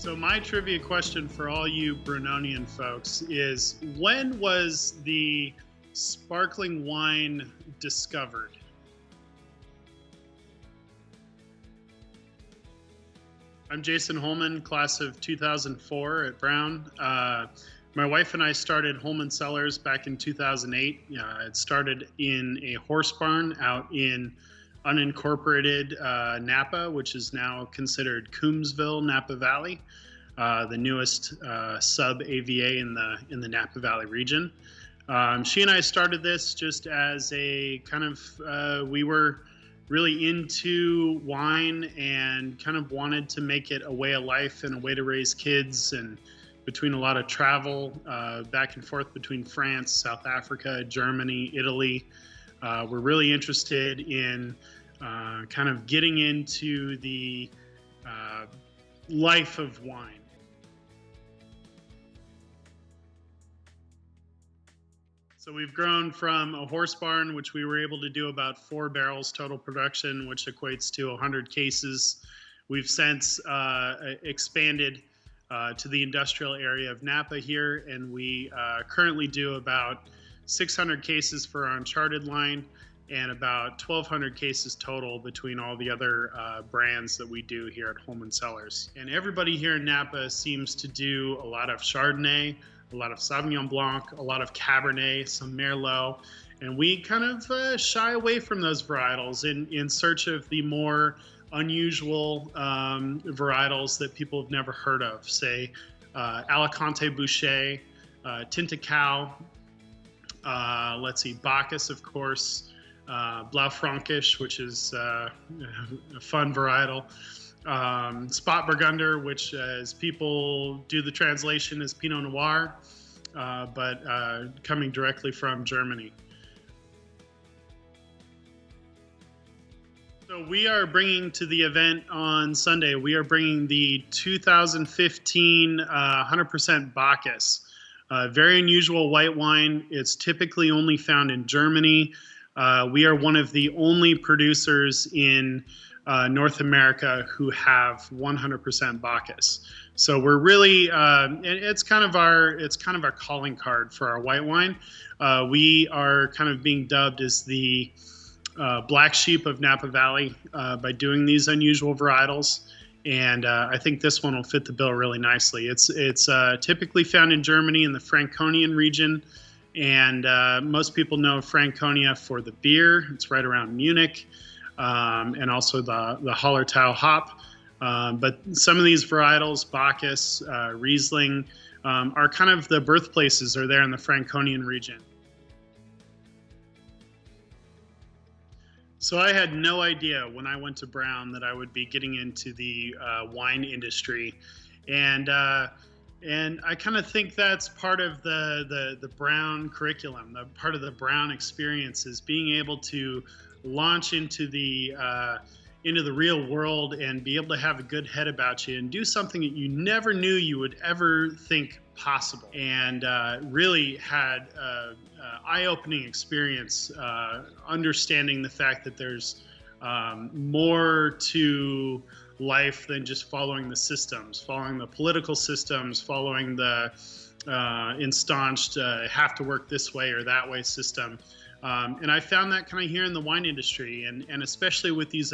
So my trivia question for all you Brunonian folks is, when was the sparkling wine discovered? I'm Jason Holman, class of 2004 at Brown. My wife and I started Holman Cellars back in 2008. It started in a horse barn out in unincorporated Napa, which is now considered Coombsville, Napa Valley, the newest sub-AVA in the Napa Valley region. She and I started this just as a kind of, we were really into wine and kind of wanted to make it a way of life and a way to raise kids, and between a lot of travel back and forth between France, South Africa, Germany, Italy. We're really interested in kind of getting into the life of wine. So we've grown from a horse barn, which we were able to do about 4 barrels total production, which equates to 100 cases. We've since expanded to the industrial area of Napa here, and we currently do about 600 cases for our Uncharted line and about 1,200 cases total between all the other brands that we do here at Holman Cellars. And everybody here in Napa seems to do a lot of Chardonnay, a lot of Sauvignon Blanc, a lot of Cabernet, some Merlot, and we kind of shy away from those varietals in search of the more unusual varietals that people have never heard of, say Alicante Bouschet, Tintacal, let's see, Bacchus, of course, Blaufränkisch, which is a fun varietal, Spot Burgunder, which as people do the translation is Pinot Noir, but coming directly from Germany. So we are bringing to the event on Sunday, we are bringing the 2015 100% Bacchus. Very unusual white wine. It's typically only found in Germany. We are one of the only producers in North America who have 100% Bacchus. So we're really, it's kind of our calling card for our white wine. We are kind of being dubbed as the black sheep of Napa Valley by doing these unusual varietals, and I think this one will fit the bill really nicely. It's typically found in Germany in the Franconian region, and most people know Franconia for the beer. It's right around Munich, and also the Hallertau hop. But some of these varietals, Bacchus, Riesling, are kind of the birthplaces are there in the Franconian region. So I had no idea when I went to Brown that I would be getting into the wine industry, and I kind of think that's part of the Brown curriculum, the part of the Brown experience is being able to launch into the real world and be able to have a good head about you and do something that you never knew you would ever think possible, and really had eye-opening experience understanding the fact that there's more to life than just following the systems, following the political systems, following the instaunched have to work this way or that way system. And I found that kind of here in the wine industry, and especially with these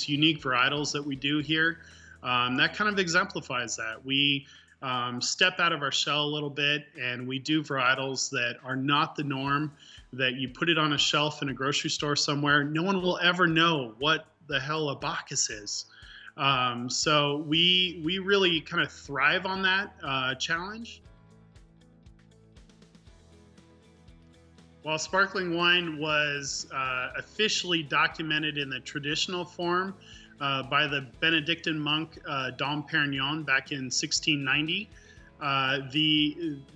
unique varietals that we do here, that kind of exemplifies that. We step out of our shell a little bit, and we do varietals that are not the norm, that you put it on a shelf in a grocery store somewhere, no one will ever know what the hell a Bacchus is. So we really kind of thrive on that challenge. While sparkling wine was officially documented in the traditional form by the Benedictine monk Dom Perignon back in 1690,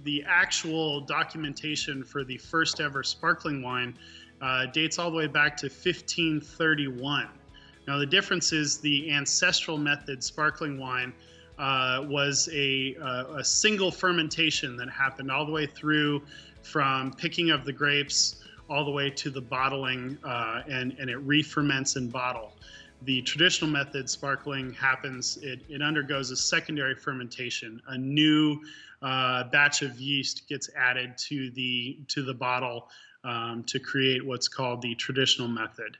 the actual documentation for the first ever sparkling wine dates all the way back to 1531. Now the difference is the ancestral method sparkling wine was a single fermentation that happened all the way through from picking of the grapes all the way to the bottling, and it re-ferments in bottle. the traditional method sparkling happens, it undergoes a secondary fermentation. A new batch of yeast gets added to the bottle to create what's called the traditional method.